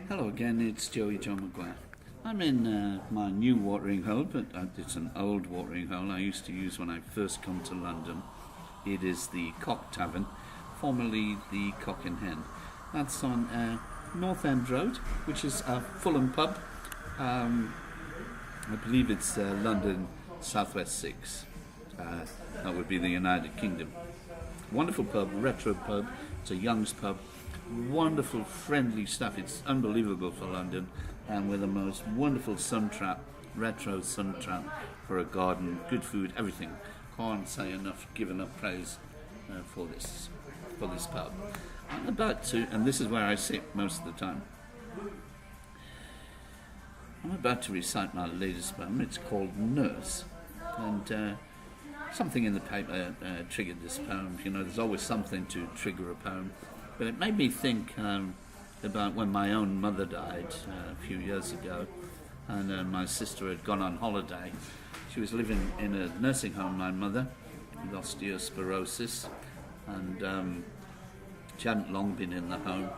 Hello again, it's Joey John Maguire. I'm in my new watering hole, but it's an old watering hole I used to use when I first come to London. It is the Cock Tavern, formerly the Cock and Hen. That's on North End Road, which is a Fulham pub. I believe it's London Southwest 6. That would be the United Kingdom. Wonderful pub, retro pub. It's a Young's pub. Wonderful, friendly stuff. It's unbelievable for London, and with the most wonderful sun trap, retro sun trap for a garden, good food, everything. Can't say enough, give enough praise for this pub. I'm about to, and this is where I sit most of the time. I'm about to recite my latest poem. It's called Nurse, and something in the paper triggered this poem. You know, there's always something to trigger a poem. But it made me think about when my own mother died a few years ago, and my sister had gone on holiday. She was living in a nursing home, my mother, with osteoporosis, and she hadn't long been in the home.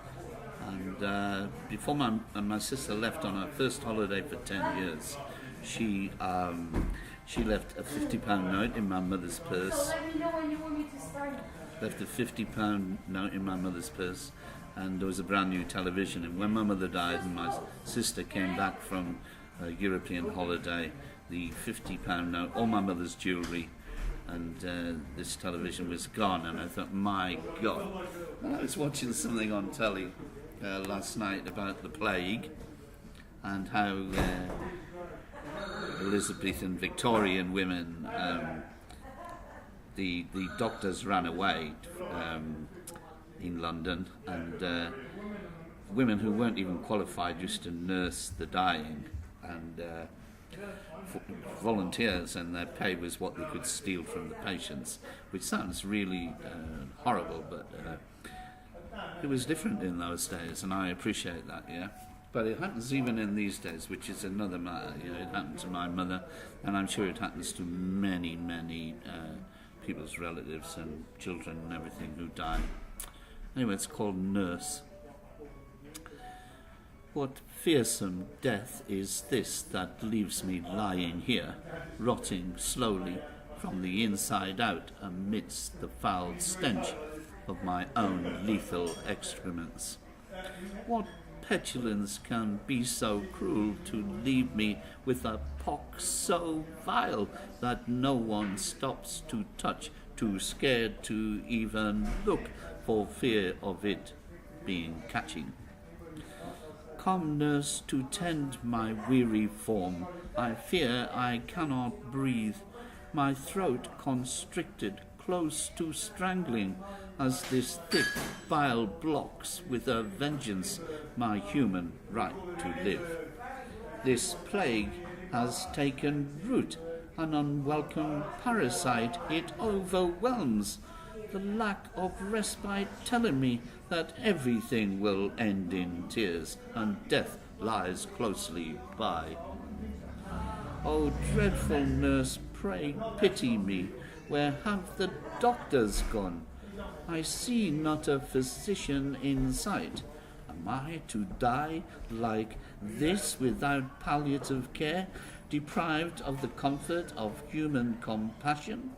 And before my sister left on her first holiday for 10 years, she left a £50 note in my mother's purse. Left a £50 note in my mother's purse, and there was a brand new television. And when my mother died and my sister came back from a European holiday, the £50 note, all my mother's jewellery, and this television was gone. And I thought, my God. And I was watching something on telly last night about the plague and how Elizabethan Victorian women, the doctors ran away in London, and women who weren't even qualified used to nurse the dying, and volunteers, and their pay was what they could steal from the patients, which sounds really horrible, but it was different in those days, and I appreciate that, yeah. But it happens even in these days, which is another matter. You know, it happened to my mother, and I'm sure it happens to many, many people's relatives and children and everything who die. Anyway, it's called Nurse. What fearsome death is this that leaves me lying here, rotting slowly from the inside out amidst the foul stench of my own lethal excrements? What petulance can be so cruel to leave me with a pox so vile that no one stops to touch, too scared to even look for fear of it being catching? Come, nurse, to tend my weary form. I fear I cannot breathe, my throat constricted close to strangling, as this thick bile blocks with a vengeance my human right to live. This plague has taken root, an unwelcome parasite it overwhelms, the lack of respite telling me that everything will end in tears and death lies closely by. O dreadful nurse, pray pity me, where have the doctors gone? I see not a physician in sight. Am I to die like this without palliative care, deprived of the comfort of human compassion?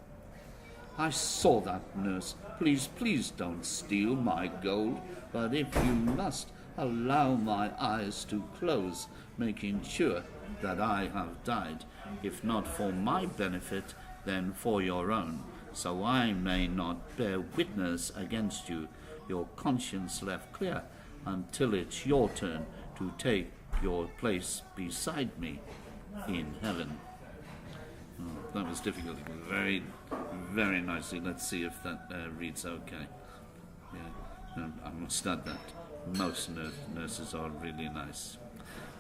I saw that, nurse. Please don't steal my gold, but if you must, allow my eyes to close, making sure that I have died, if not for my benefit, then for your own, so I may not bear witness against you, your conscience left clear, until it's your turn to take your place beside me in heaven. Oh, that was difficult. Very, very nicely. Let's see if that reads okay. Yeah, I must add that most nurses are really nice,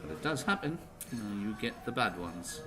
but it does happen. You get the bad ones.